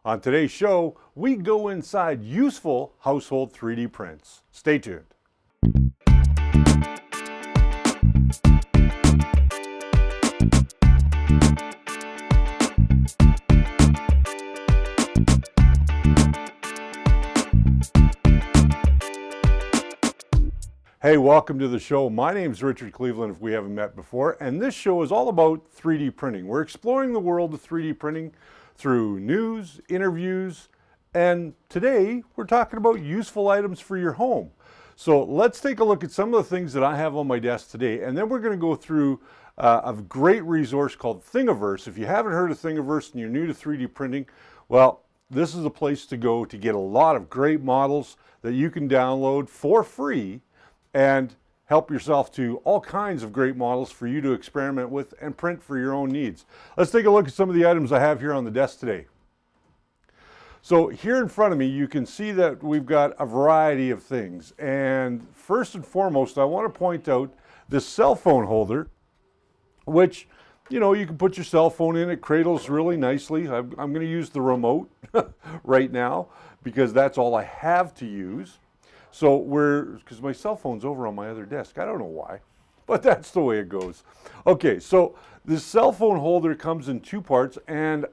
On today's show, we go inside useful household 3D prints. Stay tuned. Hey, welcome to the show. My name is Richard Cleveland, if we haven't met before, and this show is all about 3D printing. We're exploring the world of 3D printing through news, interviews, and today we're talking about useful items for your home. So let's take a look at some of the things that I have on my desk today, and then we're going to go through a great resource called Thingiverse. If you haven't heard of Thingiverse and you're new to 3D printing, well, this is a place to go to get a lot of great models that you can download for free and help yourself to all kinds of great models for you to experiment with and print for your own needs. Let's take a look at some of the items I have here on the desk today. So here in front of me, you can see that we've got a variety of things. And first and foremost, I want to point out this cell phone holder, which, you know, you can put your cell phone in. It cradles really nicely. I'm going to use the remote right now because that's all I have to use. So because my cell phone's over on my other desk. I don't know why, but that's the way it goes. Okay, so this cell phone holder comes in two parts, and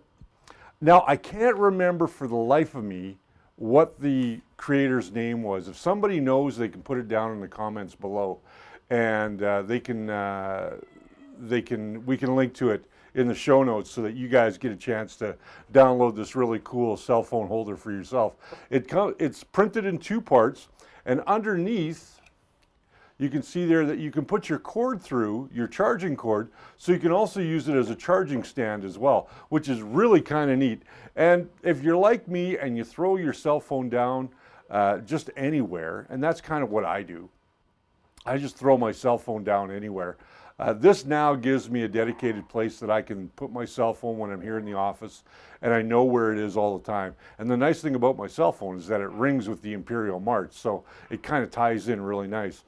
now I can't remember for the life of me what the creator's name was. If somebody knows, they can put it down in the comments below, and we can link to it in the show notes so that you guys get a chance to download this really cool cell phone holder for yourself. It's printed in two parts. And underneath, you can see there that you can put your cord through, your charging cord, so you can also use it as a charging stand as well, which is really kind of neat. And if you're like me and you throw your cell phone down just anywhere, and that's kind of what I do, I just throw my cell phone down anywhere. This now gives me a dedicated place that I can put my cell phone when I'm here in the office, and I know where it is all the time. And the nice thing about my cell phone is that it rings with the Imperial March, so it kind of ties in really nice.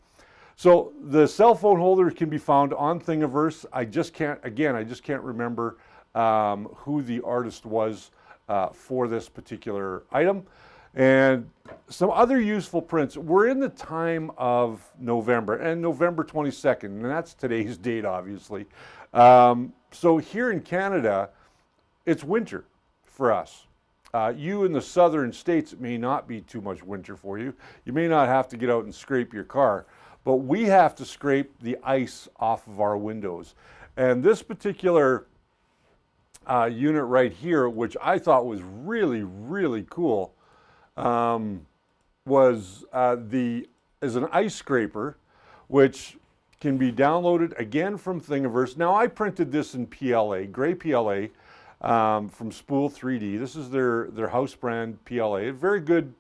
So the cell phone holder can be found on Thingiverse. I just can't remember who the artist was for this particular item. And some other useful prints. We're in the time of November, and November 22nd, and that's today's date, obviously. So here in Canada, it's winter for us. You in the southern states, it may not be too much winter for you. You may not have to get out and scrape your car, but we have to scrape the ice off of our windows. And this particular unit right here, which I thought was really, really cool, is an ice scraper, which can be downloaded again from Thingiverse. Now I printed this in PLA, gray PLA, from Spool 3D. This is their house brand PLA, a very good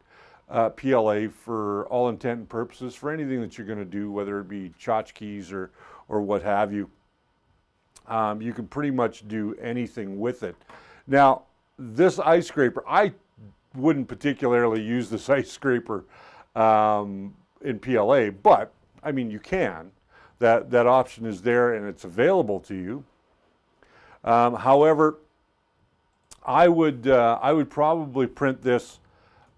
PLA for all intent and purposes for anything that you're going to do, whether it be tchotchkes or what have you. You can pretty much do anything with it. Now this ice scraper, I wouldn't particularly use this ice scraper in PLA, but I mean you can. That option is there and it's available to you. However, I would probably print this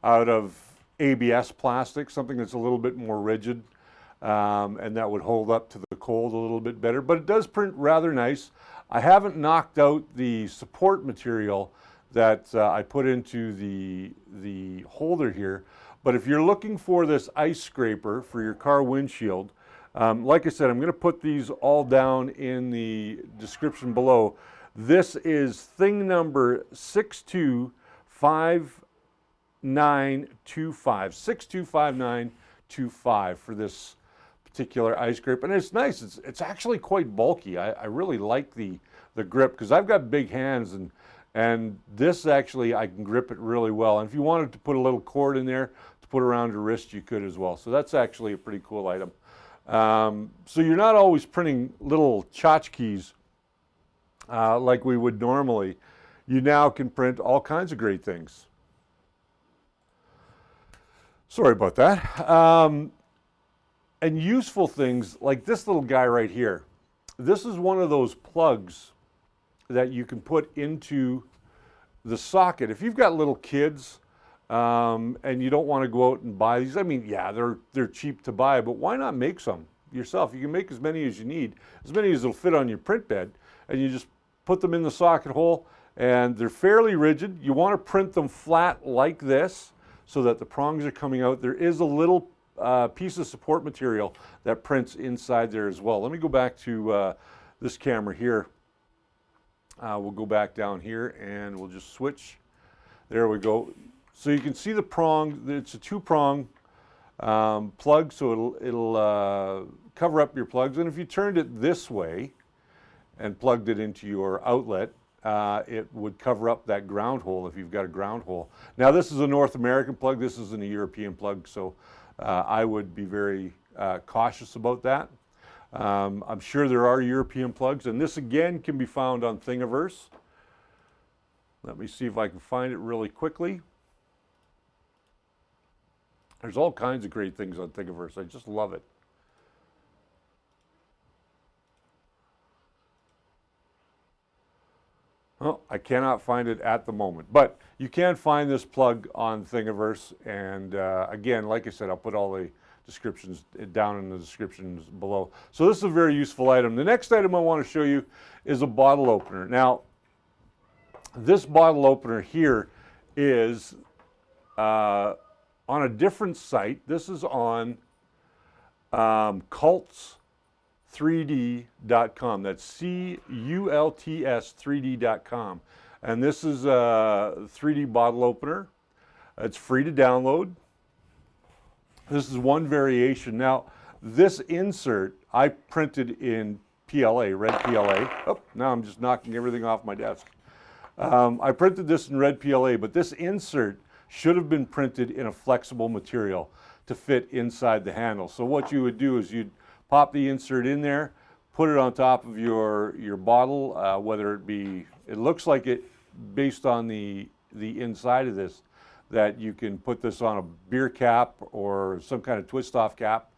out of ABS plastic, something that's a little bit more rigid, and that would hold up to the cold a little bit better. But it does print rather nice. I haven't knocked out the support material that I put into the holder here. But if you're looking for this ice scraper for your car windshield, like I said, I'm going to put these all down in the description below. This is thing number 625925, 625925 for this particular ice scraper. And it's nice. It's actually quite bulky. I really like the grip because I've got big hands, and this actually, I can grip it really well. And if you wanted to put a little cord in there to put around your wrist, you could as well. So that's actually a pretty cool item. So you're not always printing little tchotchkes like we would normally. You now can print all kinds of great things. Sorry about that. And useful things like this little guy right here. This is one of those plugs that you can put into the socket, if you've got little kids and you don't want to go out and buy these, I mean, yeah, they're cheap to buy, but why not make some yourself? You can make as many as you need, as many as will fit on your print bed, and you just put them in the socket hole, and they're fairly rigid. You want to print them flat like this so that the prongs are coming out. There is a little piece of support material that prints inside there as well. Let me go back to this camera here. We'll go back down here and we'll just switch. There we go. So you can see the prong. It's a two-prong plug, so it'll cover up your plugs. And if you turned it this way and plugged it into your outlet, it would cover up that ground hole if you've got a ground hole. Now this is a North American plug. This isn't a European plug, so I would be very cautious about that. I'm sure there are European plugs, and this again can be found on Thingiverse. Let me see if I can find it really quickly. There's all kinds of great things on Thingiverse. I just love it. Oh, I cannot find it at the moment, but you can find this plug on Thingiverse, and again, like I said, I'll put all the descriptions down in the descriptions below. So this is a very useful item. The next item I want to show you is a bottle opener. Now, this bottle opener here is on a different site. This is on cults3d.com. That's CULTS3D.com. And this is a 3D bottle opener. It's free to download. This is one variation. Now, this insert I printed in PLA, red PLA. Oh, now I'm just knocking everything off my desk. I printed this in red PLA, but this insert should have been printed in a flexible material to fit inside the handle. So what you would do is you'd pop the insert in there, put it on top of your bottle, whether it be, it looks like it, based on the inside of this, that you can put this on a beer cap or some kind of twist-off cap,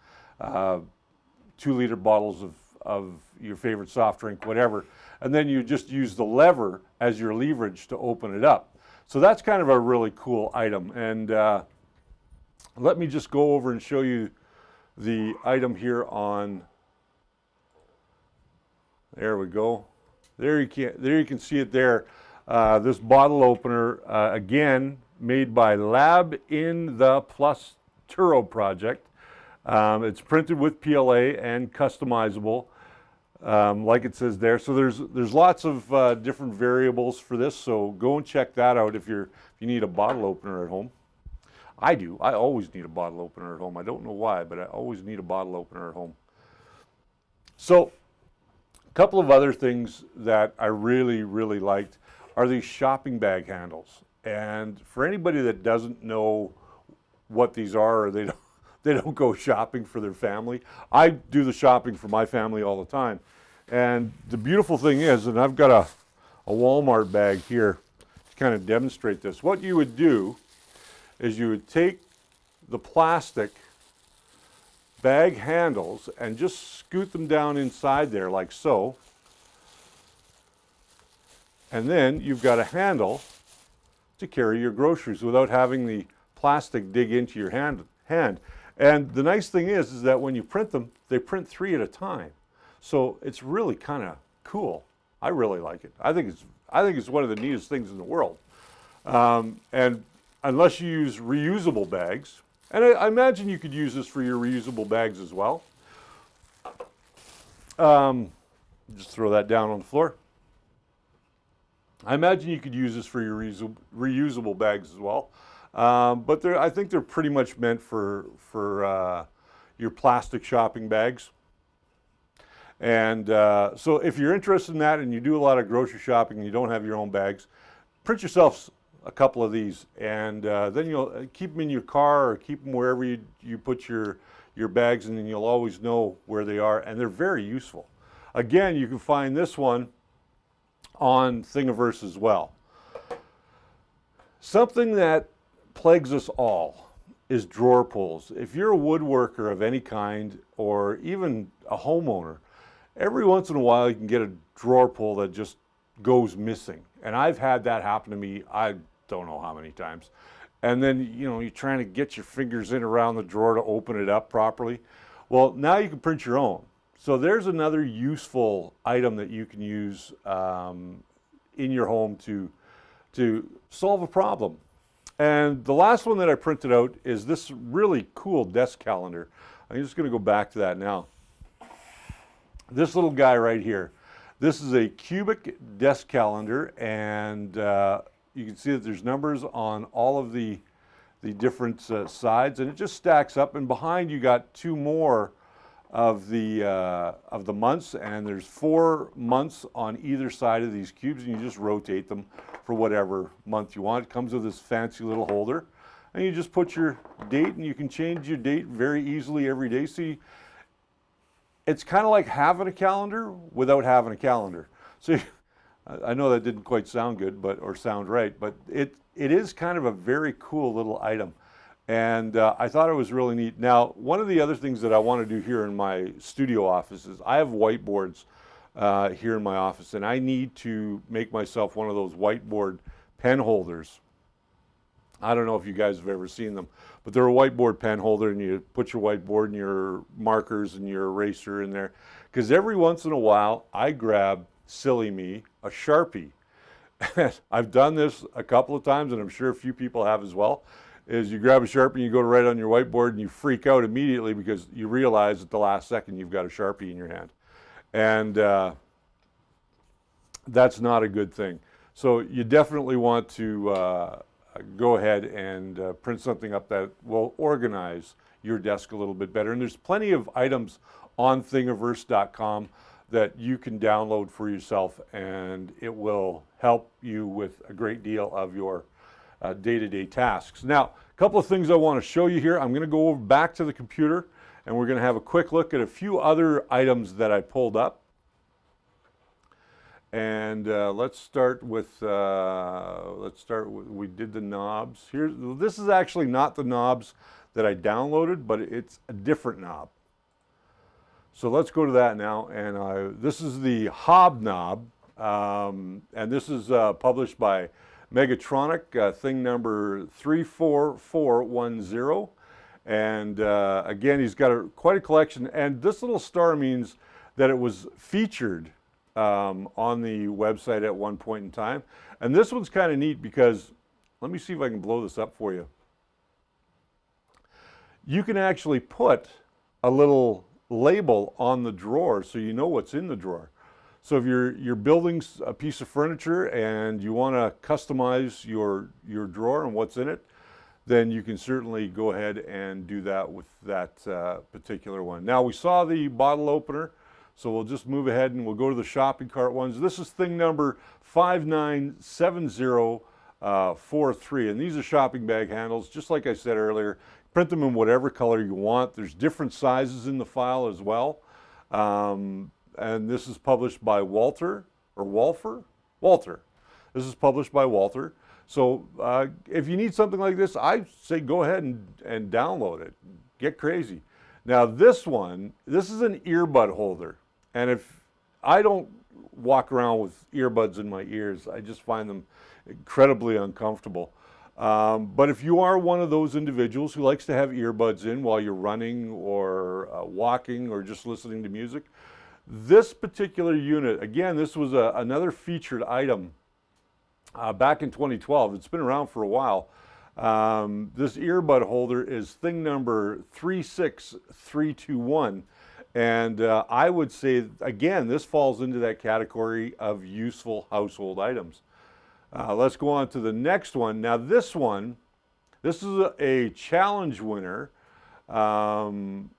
2-liter bottles of your favorite soft drink, whatever, and then you just use the lever as your leverage to open it up. So that's kind of a really cool item. And let me just go over and show you the item here on, there we go. There you can see it there. This bottle opener, again, made by Lab in the Plus Turo project. It's printed with PLA and customizable, like it says there. So there's lots of different variables for this. So go and check that out if you need a bottle opener at home. I do. I always need a bottle opener at home. I don't know why, but I always need a bottle opener at home. So a couple of other things that I really, really liked are these shopping bag handles. And for anybody that doesn't know what these are, or they don't go shopping for their family, I do the shopping for my family all the time. And the beautiful thing is, and I've got a Walmart bag here to kind of demonstrate this. What you would do is you would take the plastic bag handles and just scoot them down inside there like so. And then you've got a handle to carry your groceries without having the plastic dig into your hand. And the nice thing is that when you print them, they print 3 at a time. So it's really kind of cool. I really like it. I think it's one of the neatest things in the world. And unless you use reusable bags, and I imagine you could use this for your reusable bags as well. Just throw that down on the floor. I imagine you could use this for your reusable bags as well. But I think they're pretty much meant for your plastic shopping bags. And so if you're interested in that and you do a lot of grocery shopping and you don't have your own bags, print yourself a couple of these, and then you'll keep them in your car or keep them wherever you put your bags, and then you'll always know where they are, and they're very useful. Again, you can find this one on Thingiverse as well. Something that plagues us all is drawer pulls. If you're a woodworker of any kind, or even a homeowner, every once in a while you can get a drawer pull that just goes missing. And I've had that happen to me, I don't know how many times. And then, you know, you're trying to get your fingers in around the drawer to open it up properly. Well, now you can print your own. So there's another useful item that you can use in your home to solve a problem. And the last one that I printed out is this really cool desk calendar. I'm just going to go back to that now. This little guy right here. This is a cubic desk calendar, and you can see that there's numbers on all of the different sides, and it just stacks up. And behind you got two more of the months, and there's 4 months on either side of these cubes, and you just rotate them for whatever month you want. It comes with this fancy little holder, and you just put your date, and you can change your date very easily every day. See, it's kind of like having a calendar without having a calendar. So I know that didn't quite sound good, or sound right, but it is kind of a very cool little item. And I thought it was really neat. Now, one of the other things that I want to do here in my studio office is I have whiteboards here in my office, and I need to make myself one of those whiteboard pen holders. I don't know if you guys have ever seen them, but they're a whiteboard pen holder, and you put your whiteboard and your markers and your eraser in there. Because every once in a while, I grab, silly me, a Sharpie. I've done this a couple of times, and I'm sure a few people have as well. Is you grab a Sharpie and you go to write on your whiteboard, and you freak out immediately because you realize at the last second you've got a Sharpie in your hand. And that's not a good thing. So you definitely want to go ahead and print something up that will organize your desk a little bit better. And there's plenty of items on Thingiverse.com that you can download for yourself, and it will help you with a great deal of your day-to-day tasks. Now, a couple of things I want to show you here. I'm going to go back to the computer, and we're going to have a quick look at a few other items that I pulled up. And let's start with, we did the knobs. Here, this is actually not the knobs that I downloaded, but it's a different knob. So let's go to that now. And this is the hobnob, and this is published by Megatronic, thing number 34410. And again, he's got quite a collection. And this little star means that it was featured on the website at one point in time. And this one's kind of neat because, let me see if I can blow this up for you. You can actually put a little label on the drawer so you know what's in the drawer. So if you're building a piece of furniture and you want to customize your drawer and what's in it, then you can certainly go ahead and do that with that particular one. Now, we saw the bottle opener, so we'll just move ahead and we'll go to the shopping cart ones. This is thing number 597043, and these are shopping bag handles, just like I said earlier. Print them in whatever color you want. There's different sizes in the file as well. And this is published by Walter. This is published by Walter. So if you need something like this, I say go ahead and download it. Get crazy. Now this is an earbud holder. And if I don't walk around with earbuds in my ears, I just find them incredibly uncomfortable. But if you are one of those individuals who likes to have earbuds in while you're running or walking or just listening to music, this particular unit, again, this was another featured item back in 2012. It's been around for a while. This earbud holder is thing number 36321. And I would say, again, this falls into that category of useful household items. Let's go on to the next one. Now this is a challenge winner. I'm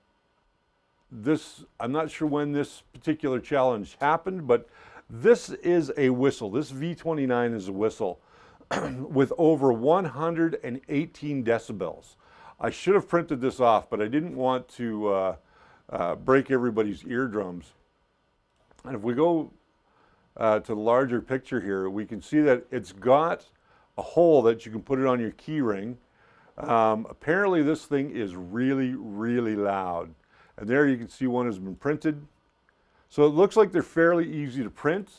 not sure when this particular challenge happened, but this is a whistle. This V29 is a whistle with over 118 decibels. I should have printed this off, but I didn't want to break everybody's eardrums. And if we go to the larger picture here, we can see that it's got a hole that you can put it on your key ring. Apparently this thing is really, really loud. And there you can see one has been printed. So it looks like they're fairly easy to print.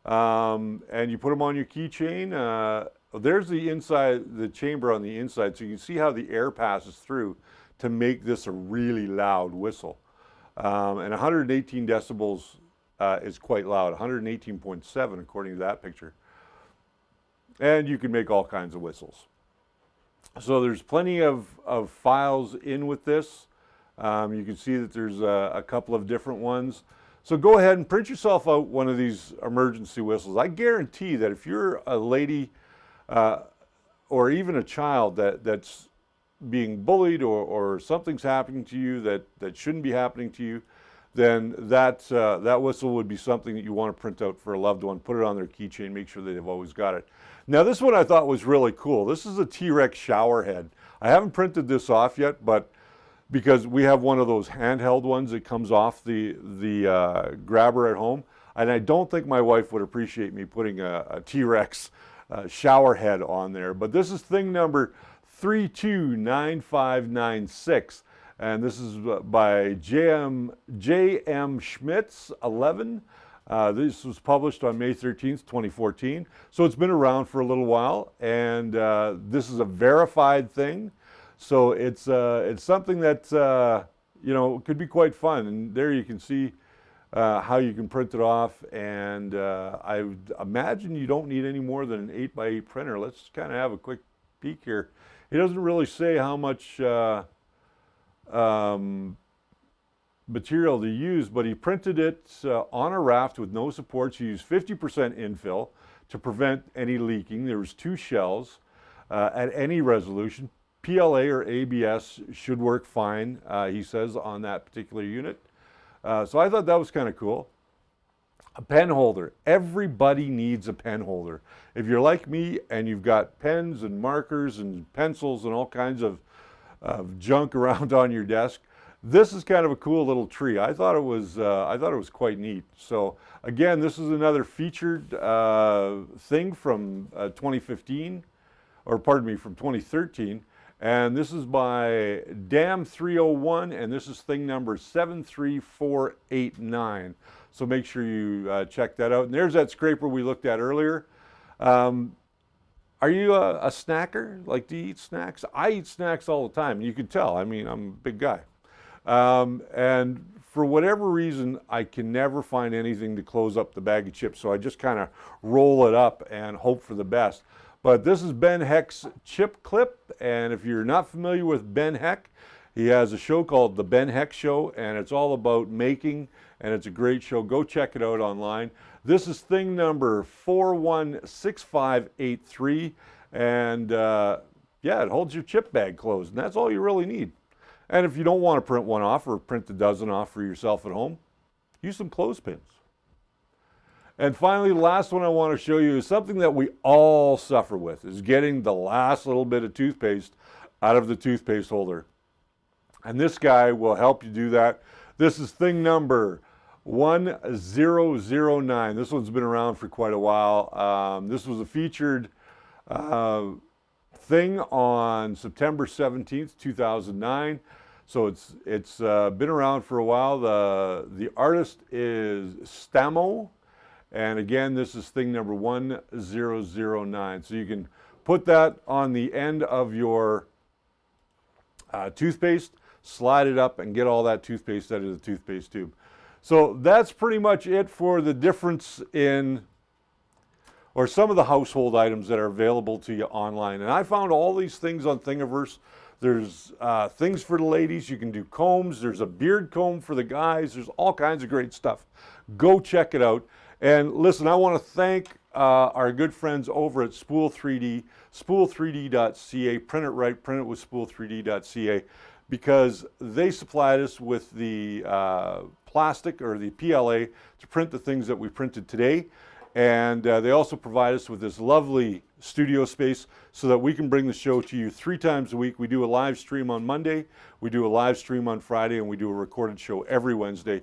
and you put them on your keychain. There's the inside, the chamber on the inside, so you can see how the air passes through to make this a really loud whistle. And 118 decibels is quite loud, 118.7 according to that picture. And you can make all kinds of whistles. So there's plenty of files in with this. You can see that there's a couple of different ones. So go ahead and print yourself out one of these emergency whistles. I guarantee that if you're a lady or even a child that's being bullied or something's happening to you that shouldn't be happening to you, then that whistle would be something that you want to print out for a loved one, put it on their keychain, make sure that they've always got it. Now this one I thought was really cool. This is a T-Rex shower head. I haven't printed this off yet, but because we have one of those handheld ones that comes off the grabber at home, and I don't think my wife would appreciate me putting a T-Rex shower head on there. But this is thing number 329596, and this is by J.M. Schmitz 11. This was published on May 13th, 2014. So it's been around for a little while, and this is a verified thing. So it's something that you know, could be quite fun. And there you can see how you can print it off. And I would imagine you don't need any more than an 8x8 printer. Let's kind of have a quick peek here. It doesn't really say how much material to use, but he printed it on a raft with no supports. He used 50% infill to prevent any leaking. There was 2 shells at any resolution. PLA or ABS should work fine, he says, on that particular unit. So I thought that was kind of cool. A pen holder. Everybody needs a pen holder. If you're like me and you've got pens and markers and pencils and all kinds of junk around on your desk, this is kind of a cool little tree. I thought it was quite neat. So again, this is another featured thing from 2015, or pardon me, from 2013. And this is by Dam301, and this is thing number 73489. So make sure you check that out. And there's that scraper we looked at earlier. Are you a snacker? Like, do you eat snacks? I eat snacks all the time. You can tell. I mean, I'm a big guy. And for whatever reason, I can never find anything to close up the bag of chips. So I just kind of roll it up and hope for the best. But this is Ben Heck's chip clip. And if you're not familiar with Ben Heck, he has a show called The Ben Heck Show, and it's all about making, and it's a great show. Go check it out online. This is thing number 416583, and yeah, it holds your chip bag closed, and that's all you really need. And if you don't want to print one off or print a dozen off for yourself at home, use some clothespins. And finally, the last one I want to show you is something that we all suffer with, is getting the last little bit of toothpaste out of the toothpaste holder. And this guy will help you do that. This is thing number 1009. This one's been around for quite a while. This was a featured thing on September 17th, 2009. So it's been around for a while. The artist is Stamo. And again, this is thing number 1009. So you can put that on the end of your toothpaste, slide it up, and get all that toothpaste out of the toothpaste tube. So that's pretty much it for the difference in, or some of the household items that are available to you online. And I found all these things on Thingiverse. There's things for the ladies. You can do combs. There's a beard comb for the guys. There's all kinds of great stuff. Go check it out. And listen, I want to thank our good friends over at Spool 3D, spool3d.ca. Print it right, print it with spool3d.ca, because they supplied us with the plastic, or the PLA, to print the things that we printed today. And they also provide us with this lovely studio space so that we can bring the show to you 3 times a week. We do a live stream on Monday, we do a live stream on Friday, and we do a recorded show every Wednesday,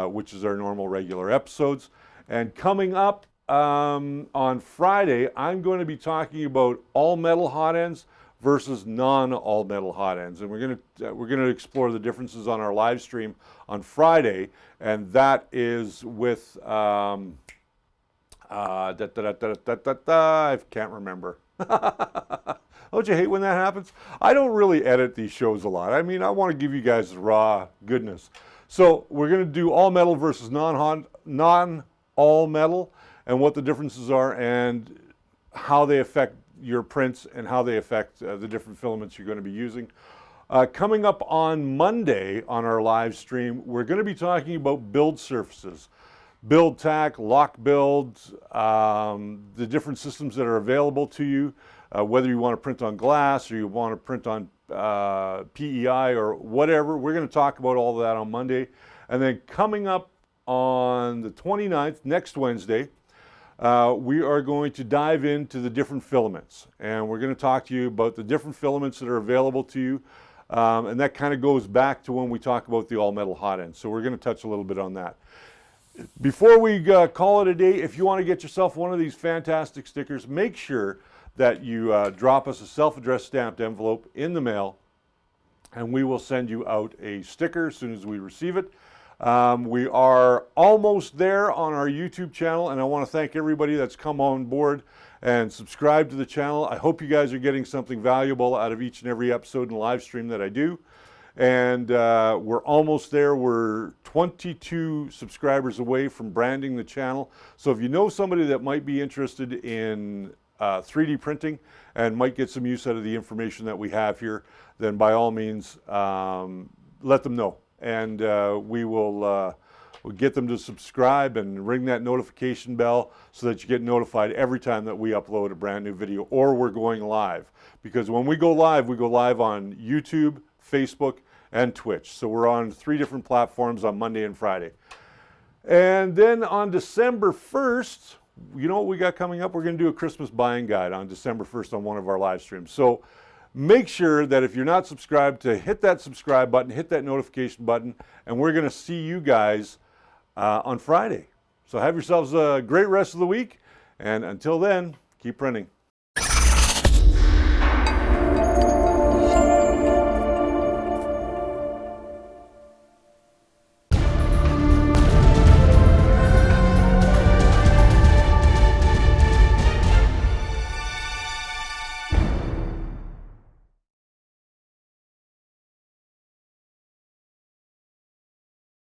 which is our normal regular episodes. And coming up on Friday, I'm going to be talking about all metal hot ends versus non-all metal hot ends, and we're going to explore the differences on our live stream on Friday, and that is with I can't remember. Don't you hate when that happens? I don't really edit these shows a lot. I mean, I want to give you guys the raw goodness. So we're going to do all metal versus non-all metal, and what the differences are, and how they affect your prints, and how they affect the different filaments you're going to be using. Coming up on Monday on our live stream, we're going to be talking about build surfaces. Build tack, lock builds, the different systems that are available to you, whether you want to print on glass or you want to print on PEI or whatever. We're going to talk about all of that on Monday. And then coming up on the 29th, next Wednesday, we are going to dive into the different filaments. And we're going to talk to you about the different filaments that are available to you. And that kind of goes back to when we talk about the all metal hot end. So we're going to touch a little bit on that. Before we call it a day, if you want to get yourself one of these fantastic stickers, make sure that you drop us a self-addressed stamped envelope in the mail, and we will send you out a sticker as soon as we receive it. We are almost there on our YouTube channel, and I want to thank everybody that's come on board and subscribed to the channel. I hope you guys are getting something valuable out of each and every episode and live stream that I do. And we're almost there. We're 22 subscribers away from branding the channel. So if you know somebody that might be interested in 3D printing and might get some use out of the information that we have here, then by all means, let them know. And we'll get them to subscribe and ring that notification bell so that you get notified every time that we upload a brand new video or we're going live. Because when we go live on YouTube, Facebook, and Twitch. So we're on 3 different platforms on Monday and Friday. And then on December 1st, you know what we got coming up? We're going to do a Christmas buying guide on December 1st on one of our live streams. So make sure that if you're not subscribed, to hit that subscribe button, hit that notification button, and we're going to see you guys on Friday. So have yourselves a great rest of the week, and until then, keep printing.